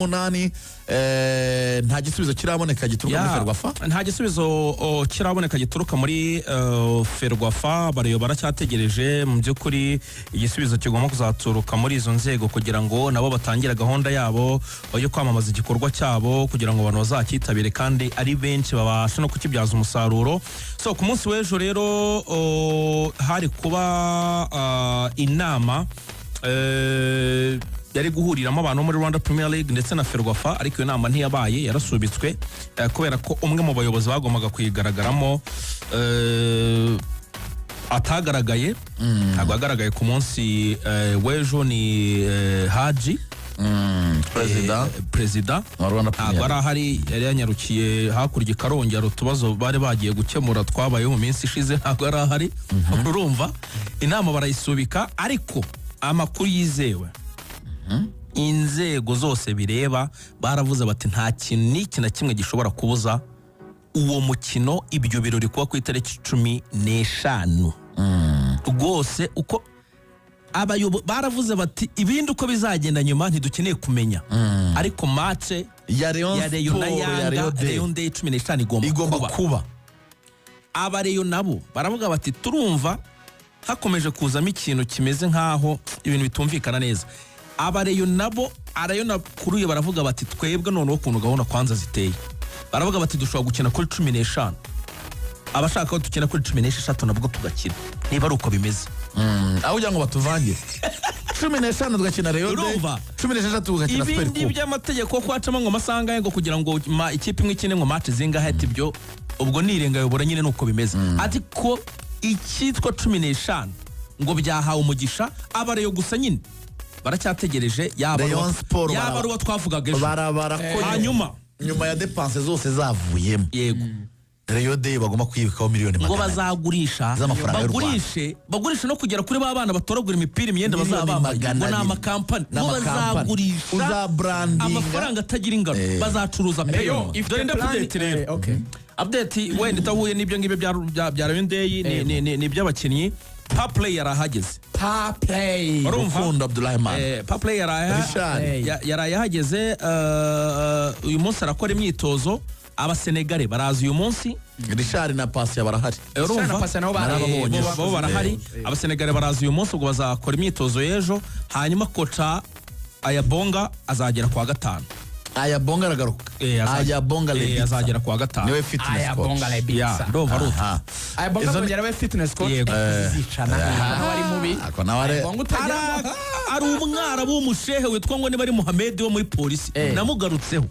munani nta gisubizo kiraboneka gituruka muri Ferwafa. Nta gisubizo kiraboneka gituruka muri Ferwafa. Bariyo baracyategereje mu by'ukuri igisubizo kigomba kuzaturuka muri izo nzego kugira ngo nabo batangira gahunda yabo yo kwamamaza igikorwa cyabo kugira ngo abantu bazakitabire kandi ari benshi babasha no kukibyaza umusaruro. So ku munsi w'ejo rero hari kuba inama yari guhuriramo abantu muri Rwanda Premier League ndetse na Ferwafa, ariko iyo nama ntiyabaye, yarasubitswe kubera ko umwe mu bayobozi bagombaga kuyigaragaramo atagaragaye. Ntabwo yagaragaye ku munsi w'ejo, ni Haji President ntabwo ari ahari, yari yanyarukiye hakurya Karongera utubazo bari bagiye gukemura twabayeho mu minsi ishize, ntabwo ari ahari. Urumva inama barayisubika, ariko amakuru yizewe inzego zose bireba baravuze bati nta kintu n'iki na kimwe gishobora kubuza uwo mukino, ibyo birori kuba ku itariki 15 rwose. Uko baravuze bati ibindi uko bizagenda nyuma ntidukeneye kumenya, ariko match ya Rayon na Yanga Rayon Day 15 igomba kuba. Abareyo nabo baravuga bati turumva hakomeje kuzamo ikintu kimeze nkaho ibintu bitumvikana neza. Abareyo nabo arayona kuruye baravuga bati twebwe noneho ukuntu gahunda kwanza ziteye, baravuga bati dushobora gukina kuri 15, abashaka ko dukina kuri 16 nabwo tugakina niba ari uko bimeze. Aho ujya ngo batuvangire 15 tugakina Rayon Day, 16 tugakina Super Cup. Ibindi by'amategeko ko hacamo ngo masanga ngo kugira ngo ikipe imwe ikine ngo match zinga hati byo ubwo nirenga yobora nyine nuko bimeze. Ati ko icyitwa 15 ngo byahawe umugisha abareyo gusa nyine baracyategereje yaba ari uwo twavugaga ejo. Hanyuma nyuma ya dépenses zose zavuyemo, yego Rayon Day bagomba kwibikaho miliyoni 100 ngo bazagurisha, bagurisha no kugera kuri ba bana batoragura imipira imyenda bazabambaye, ngo na amakampani ngo bazagurisha uzabrandinga amafaranga atagira ingano, bazacuruza peyo. Dore ndapudate rero, update wenda itahuye n'ibyo ngibyo bya Rayon Day ni by'abakinnyi. Paplay yarahageze, Paplay Rukundo Abdulrahman, Paplay yarahageze uyu munsi arakora imyitozo. Abasenegale barazi uyu munsi, Richard na Pasi barahari, bo barahari. Abasenegale barazi uyu munsi ubwo bazakora imyitozo y'ejo, hanyuma kocha Ayabonga azagera kwa gatanu. Ayabonga aragaruka, Ayabonga azagera kwa gatanu, niwe fitness coach. Ndumva ari Ayabonga kongera we fitness coach zicana wari mubi ari umwarabu w'umushehe witwa ngo ni bari Mohamed wo muri polisi, namugarutseho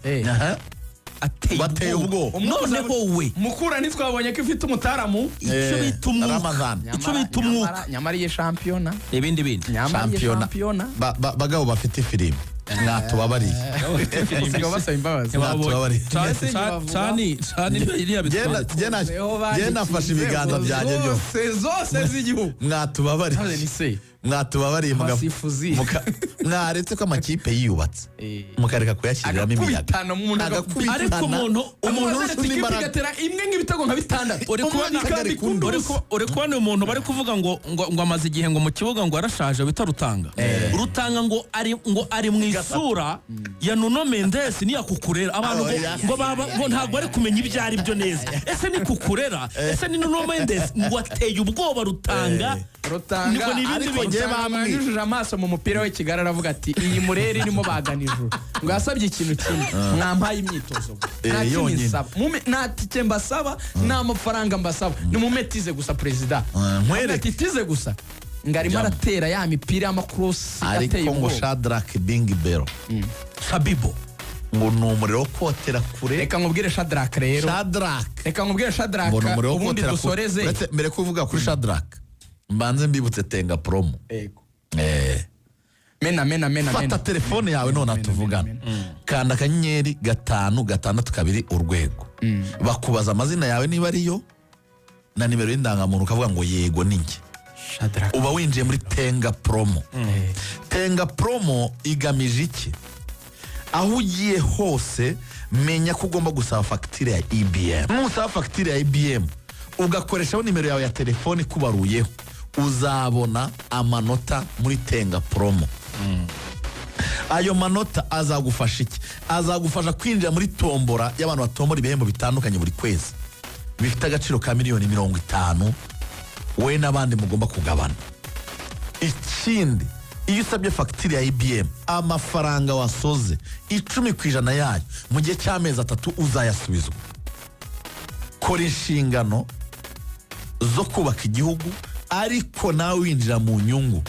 bateye ubwo. Noneho we mukura ntitwabonye ko ifite umutaramu, icyo bita umwuka, nyamara ye championa ibindi championa bagabo bafite filime natubabariye genda fasha ibiganza byanjye zose z'igihugu mwatubabariye mwaretse ko amakipe yiyubatse mukareka kuyashyiriramo imiyaga, ariko umuntu igatera imwe nk'ibitego nka 6. uri kubona umuntu bari kuvuga ngo amaze igihe ngo mu kibuga ngo arashaje bita Rutanga. Rutanga ngo ari mu isura ya Nuno Mendes ni yakukurera abantu ngo ntabwo bari kumenya ibyo ari byo neza. Ese ni kukurera, ese ni Nuno Mendes ngo ateye ubwoba Rutanga niko nibindi bamwijuje amaso mu mupira we Kigali aravuga ati iyi murere irimo bagana ijuru, ngo yasabye ikintu kimwe, mwampaye imyitozo nta tike mbasaba nta mafaranga mbasaba, ni mumetize gusa President nkwereke tize gusa ngarimo aratera ya mipira y'amakross ateye ngo Shadrack Bingbero Shabibo ngo numuriro kotera kure. Reka nkubwire Shadrack rero, ubundi dusoreze mbere kuvuga kuri Shadrack mbanze mbibutse Tenga promo. Mena fata telefone yawe none atuvugana, kanda akanyenyeri 562 urwego, bakubaza amazina yawe niba ariyo na nimero y'indangamuntu, ukavuga ngo yego ninjye, uba winjiye muri Tenga promo. Tenga promo igamije iki? Aho ugiye hose menya ko ugomba gusaba fagitire ya IBM. Nusaba fagitire ya IBM ugakoreshaho nimero yawe ya telefone kubaruyeho, uzabona amanota muri Tenga promo. ayo manota azagufasha iki? Azagufasha kwinjira muri tombora y'abantu batombora ibihembo bitandukanye buri kwezi bifite agaciro ka $50,000 we n'abandi mugomba kugabana. Ikindi, iyo usabye fagitire ya IBM amafaranga wasoze 10% yayo mu gihe cy'amezi 3 uzayasubizwa. Kora inshingano zo kubaka igihugu ariko nawe winjira mu nyungu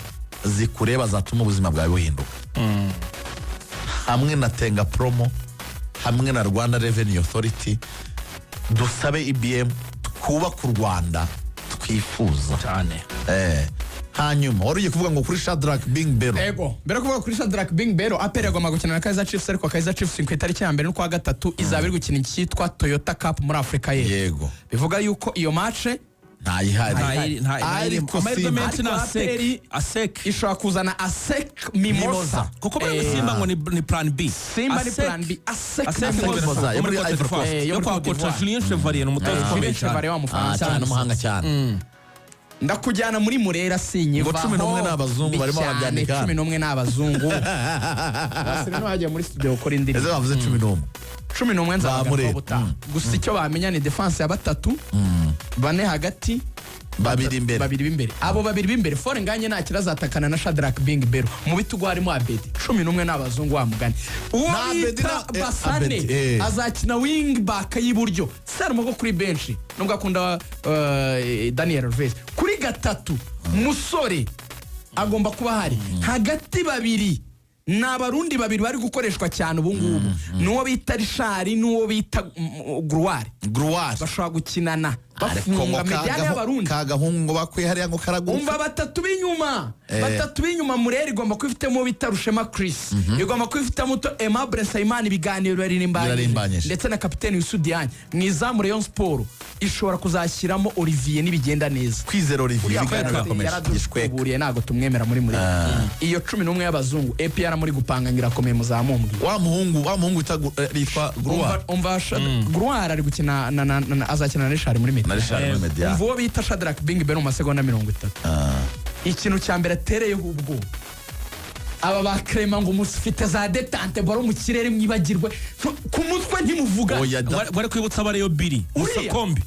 zikureba zatuma ubuzima bwawe buhinduka. Hamwe na Tenga Promo, hamwe na Rwanda Revenue Authority, dusabe IBM twubaka u Rwanda twifuza cyane. Hanyuma wari ugiye kuvuga ngo kuri Shadrack Bing Bero. Ego, mbere kuvuga kuri Shadrack Bing Bero, APR yagomba gukina na Kaizer Chiefs, ariko Kaizer Chiefs ku itariki ya mbere n'ukwa gatatu izaba iri gukina icyitwa Toyota Cup muri Afrika ye. Yego. Bivuga yuko iyo match ntayihari. Ariko ASEC ishobora kuzana ASEC Mimosa. Kuko bari Simba ngo ni plan B. Simba ni plan B. ASEC Mimosa yo muri Ivory Coast. Yo kwa coach Julien Chevalier n'umutoza ukomeye cyane. Cyane umuhanga cyane. Ndakujyana muri Murera sinyivaho. 11 n'abazungu barimo babyandika. 11 n'abazungu. Basi rero hajya muri studio gukora indirimbo. Eze bavuze 11. 11 nzagaruka buta. Gusa icyo bamenya ni defense ya batatu, bane hagati, babiri b'imbere. Abo babiri b'imbere fore nganye nta kirazatakana na Shadrack Bing Bero. Mu bitugu harimo Abedi. 11 n'abazungu wa mugani. Uwo bita Basane azakina wing back y'iburyo. Sarumo kuri bench. Nubwo akunda Daniel Alves. Kuri gatatu musore agomba kuba hari. Hagati babiri n'abarundi babiri bari gukoreshwa cyane ubu ngubu. Nuwo bita Richard n'uwo bita Gruare. Bashobora gukinana bafunga medali y'abarundi. Kagahungu bakwe hariya ngo karagufa. Umva batatu b'inyuma Murera igomba kwifitemo bita Rushema Chris. Igomba kwifitamo to Aimable Saimani ibiganiro baririmbanye. Ndetse na kapiteni Yusudiane. Mwizamu Rayon Sport ishobora kuzashyiramo Olivier nibigenda neza. Kwizera Olivier buriye nago tumwemera muri Murera. Iyo 11 y'abazungu APR muri gupanga ngirakomeye muzamumbwi. Wa muhungu yitwa Gruare. Umva Gruare ari gukina azakina na Richard muri Media. Umva bita Shadrack Bing Bero mu masegonda 30. Ikintu cya mbere atereyeho ubwo aba bakrema ngo musifite za detente baro mu kirere mwibagirwe ku mutwe ntimuvuga. Bari kwibutsa abareyo biri usakombi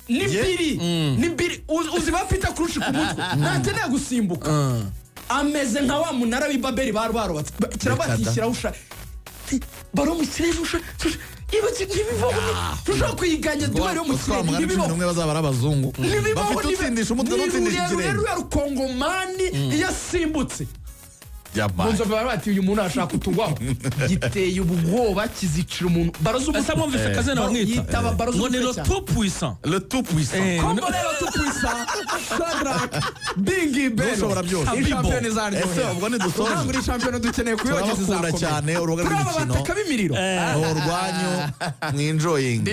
ni biri uzi bafite kurushi ku mutwe ntakeneye gusimbuka. Ameze nka wa munara w'Ibabeli barubatse kirabatishyira usha baro mu kirere usha ibati ntibivaho tushaka kwiganya dibari yo mu kirere ntibivaho. 11 bazaba ari abazungu bafite utsindisha umutwe n'utsindisha ikirere. Rero Kongomani yasimbutse Bonzo bati uyu muntu ashaka kutugwaho giteye ubwoba kizicira umuntu asa mwumvise kazena bamwita ngo ni le tout puissant kombo rero tout puissant Shadrack Bing Bero ushobora byose champion zanjye ubwo ni dusoje muri champion dukeneye kuyogeza cyane urubuga rw'imikino urwanyu mwinjoying.